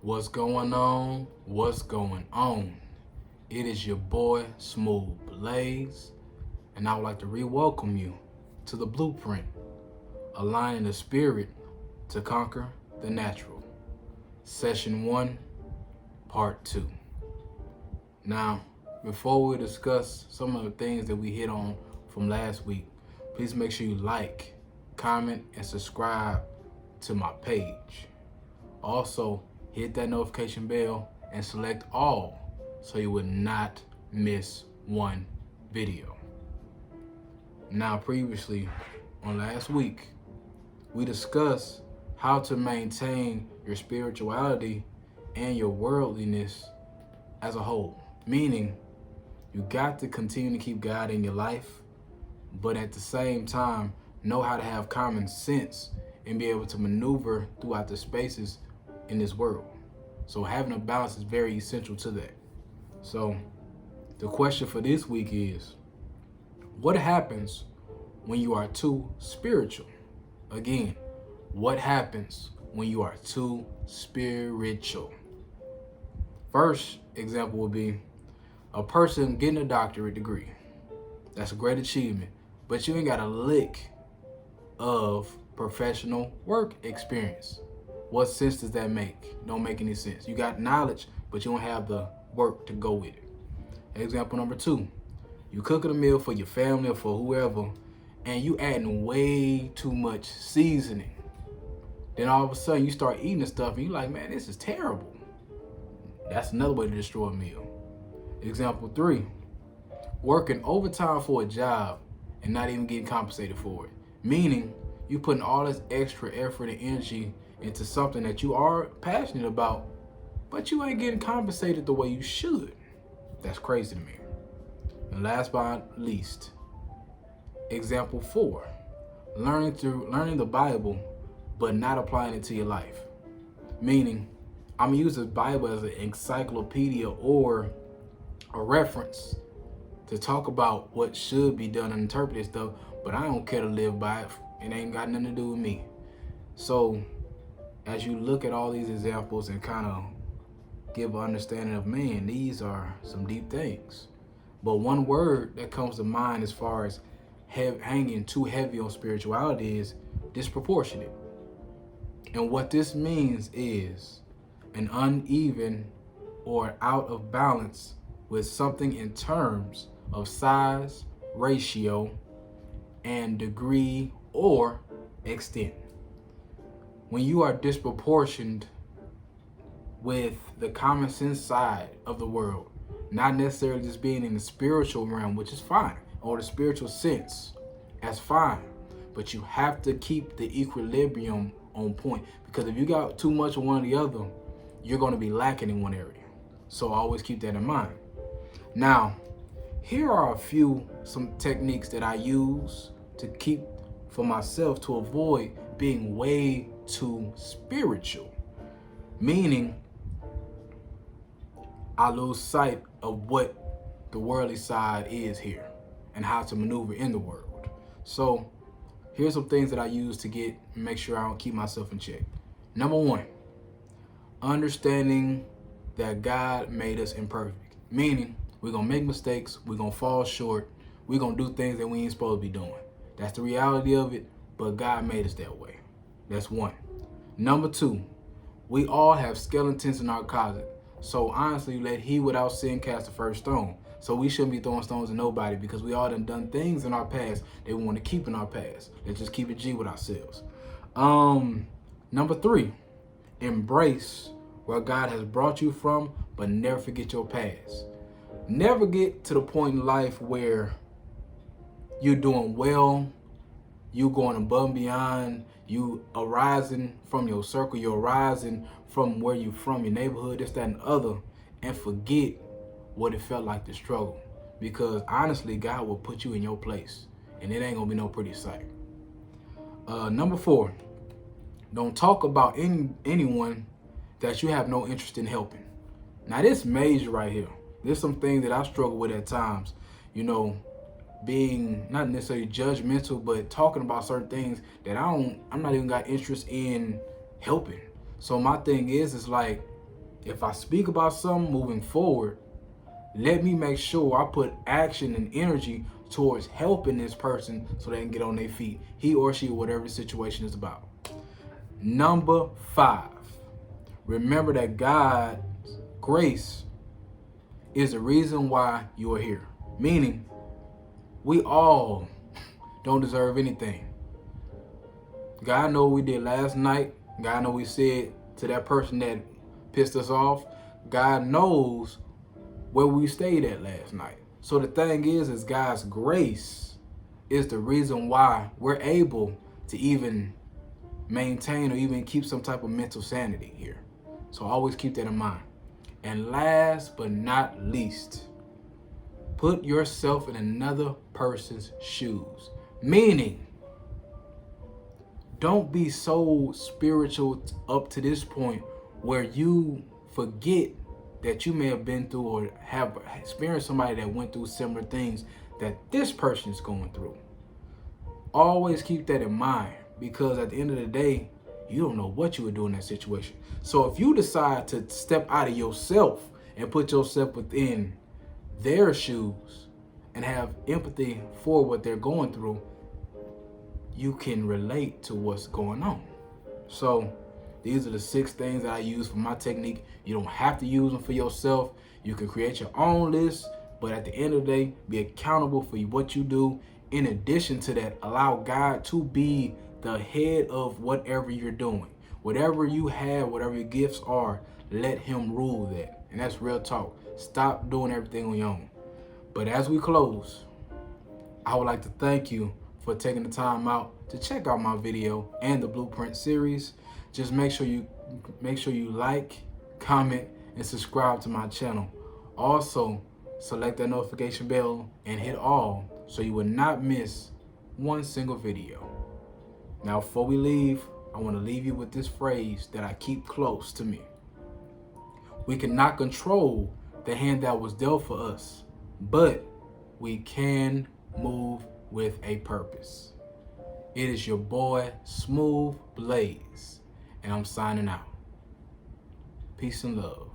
What's going on? What's going on? It is your boy Smooth Blaze, and I would like to re-welcome you to the Blueprint, aligning the spirit to conquer the natural. Session 1, Part 2. Now, before we discuss some of the things that we hit on from last week, please make sure you like, comment, and subscribe to my page. Also, hit that notification bell and select all so you would not miss one video. Now, previously on last week, we discussed how to maintain your spirituality and your worldliness as a whole. Meaning, you got to continue to keep God in your life, but at the same time, know how to have common sense and be able to maneuver throughout the spaces in this world. So having a balance is very essential to that. So the question for this week is, what happens when you are too spiritual? Again, what happens when you are too spiritual? First example would be a person getting a doctorate degree. That's a great achievement, but you ain't got a lick of professional work experience. What sense does that make? Don't make any sense. You got knowledge, but you don't have the work to go with it. Example number 2, you cooking a meal for your family or for whoever, and you adding way too much seasoning. Then all of a sudden you start eating the stuff and you're like, man, this is terrible. That's another way to destroy a meal. Example 3, working overtime for a job and not even getting compensated for it. Meaning you putting all this extra effort and energy into something that you are passionate about, but you ain't getting compensated the way you should. That's crazy to me. And last but not least, example 4, learning the Bible, but not applying it to your life. Meaning, I'm gonna use the Bible as an encyclopedia or a reference to talk about what should be done and interpret stuff, but I don't care to live by it. It ain't got nothing to do with me. So as you look at all these examples and kind of give an understanding of, man, these are some deep things. But one word that comes to mind as far as hanging too heavy on spirituality is disproportionate. And what this means is an uneven or out of balance with something in terms of size, ratio, and degree or extent. When you are disproportioned with the common sense side of the world, not necessarily just being in the spiritual realm, which is fine, or the spiritual sense, that's fine. But you have to keep the equilibrium on point, because if you got too much of one or the other, you're going to be lacking in one area. So always keep that in mind. Now, here are some techniques that I use to keep for myself to avoid being way too spiritual. Meaning, I lose sight of what the worldly side is here and how to maneuver in the world. So here's some things that I use to make sure I don't keep myself in check. Number 1, understanding that God made us imperfect. Meaning, we're going to make mistakes, we're going to fall short, we're going to do things that we ain't supposed to be doing. That's the reality of it, but God made us that way. That's 1. Number 2, we all have skeletons in our closet. So honestly, let he without sin cast the first stone. So we shouldn't be throwing stones at nobody, because we all done things in our past that we want to keep in our past. Let's just keep it G with ourselves. Number 3, embrace where God has brought you from, but never forget your past. Never get to the point in life where you're doing well, you going above and beyond, you arising from your circle, you're arising from where you from, your neighborhood, this, that, and the other, and forget what it felt like to struggle. Because honestly, God will put you in your place, and it ain't gonna be no pretty sight. Number 4, don't talk about anyone that you have no interest in helping. Now this major right here. There's some things that I struggle with at times, being not necessarily judgmental, but talking about certain things that I'm not even got interest in helping. So my thing is like, if I speak about something moving forward, let me make sure I put action and energy towards helping this person so they can get on their feet, he or she, whatever the situation is about. Number 5, remember that God's grace is the reason why you are here. Meaning, we all don't deserve anything. God knows what we did last night. God knows what we said to that person that pissed us off. God knows where we stayed at last night. So the thing is God's grace is the reason why we're able to even maintain or even keep some type of mental sanity here. So always keep that in mind. And last but not least, put yourself in another person's shoes. Meaning, don't be so spiritual up to this point where you forget that you may have been through or have experienced somebody that went through similar things that this person is going through. Always keep that in mind, because at the end of the day, you don't know what you would do in that situation. So if you decide to step out of yourself and put yourself within their shoes and have empathy for what they're going through, you can relate to what's going on. So these are the 6 things that I use for my technique. You don't have to use them for yourself. You can create your own list, but at the end of the day, be accountable for what you do. In addition to that, allow God to be the head of whatever you're doing. Whatever you have, whatever your gifts are, let him rule that. And that's real talk. Stop doing everything on your own. But as we close, I would like to thank you for taking the time out to check out my video and the Blueprint series. Just make sure you like, comment, and subscribe to my channel. Also, select that notification bell and hit all so you will not miss one single video. Now, before we leave, I want to leave you with this phrase that I keep close to me. We cannot control the hand that was dealt for us, but we can move with a purpose. It is your boy, Smooth Blaze, and I'm signing out. Peace and love.